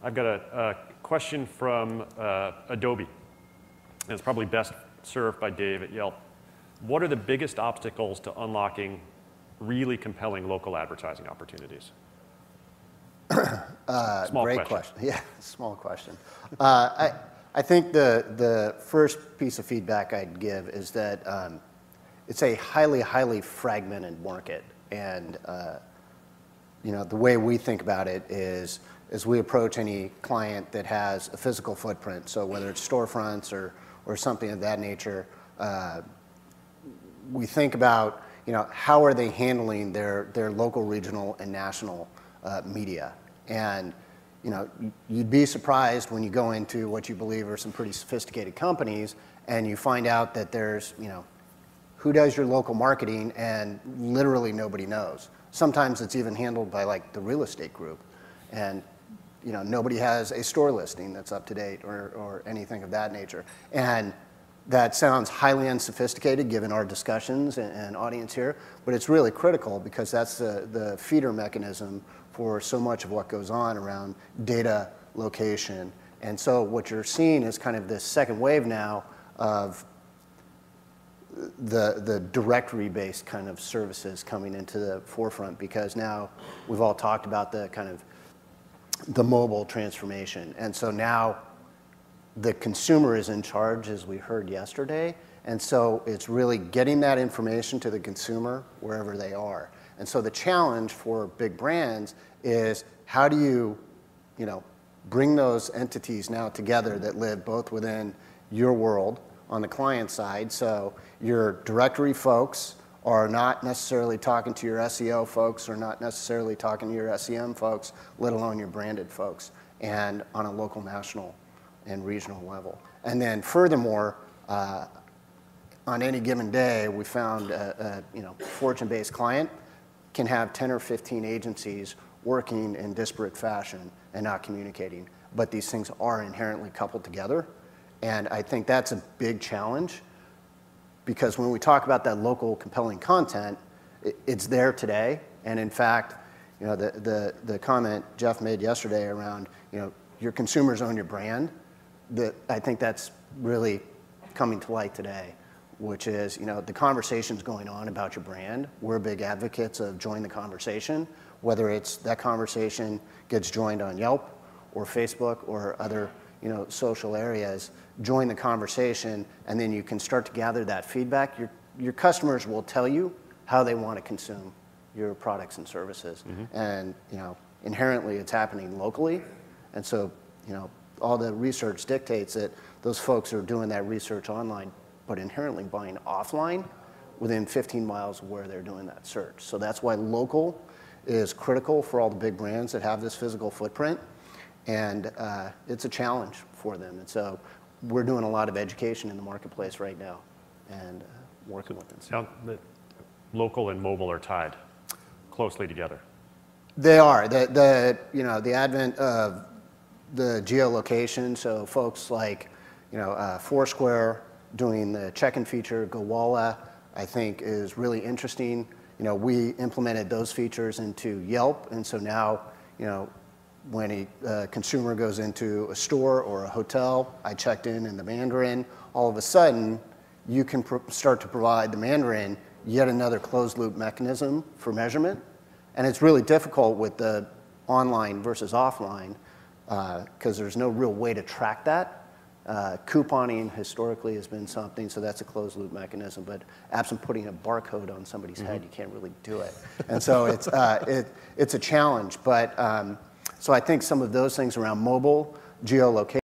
I've got a question from Adobe, and it's probably best served by Dave at Yelp. What are the biggest obstacles to unlocking really compelling local advertising opportunities? Great question. Yeah, small question. I think the first piece of feedback I'd give is that it's a highly fragmented market, and the way we think about it is as we approach any client that has a physical footprint, so whether it's storefronts or something of that nature, we think about how are they handling their local, regional, and national media. And you'd be surprised when you go into what you believe are some pretty sophisticated companies and you find out that there's, who does your local marketing, and literally nobody knows. Sometimes it's even handled by like the real estate group, and nobody has a store listing that's up to date or anything of that nature. And that sounds highly unsophisticated given our discussions and audience here, but it's really critical because that's the feeder mechanism for so much of what goes on around data, location. And so what you're seeing is kind of this second wave now of the directory-based kind of services coming into the forefront, because now we've all talked about the kind of the mobile transformation. And so now the consumer is in charge, as we heard yesterday. And so it's really getting that information to the consumer wherever they are. And so the challenge for big brands is how do you, bring those entities now together that live both within your world on the client side. So your directory folks are not necessarily talking to your SEO folks, or not necessarily talking to your SEM folks, let alone your branded folks, and on a local, national, and regional level. And then furthermore, on any given day, we found a Fortune-based client can have 10 or 15 agencies working in disparate fashion and not communicating. But these things are inherently coupled together. And I think that's a big challenge, because when we talk about that local compelling content, it's there today. And in fact, the comment Jeff made yesterday around, your consumers own your brand, I think that's really coming to light today, which is, the conversation's going on about your brand. We're big advocates of join the conversation, whether it's that conversation gets joined on Yelp or Facebook or other social areas. Join the conversation, and then you can start to gather that feedback. Your customers will tell you how they want to consume your products and services. Mm-hmm. And inherently it's happening locally. And so all the research dictates that those folks are doing that research online, but inherently buying offline within 15 miles of where they're doing that search. So that's why local is critical for all the big brands that have this physical footprint. And it's a challenge for them. And so we're doing a lot of education in the marketplace right now and working with them. Now, local and mobile are tied closely together. They are. The advent of the geolocation, so folks like Foursquare doing the check-in feature, Gowalla, I think is really interesting. We implemented those features into Yelp, and so now when a consumer goes into a store or a hotel, I checked in the Mandarin, all of a sudden you can start to provide the Mandarin yet another closed loop mechanism for measurement. And it's really difficult with the online versus offline because there's no real way to track that. Couponing historically has been something, so that's a closed loop mechanism, but absent putting a barcode on somebody's head, you can't really do it. And so it's a challenge, but so I think some of those things around mobile, geolocation,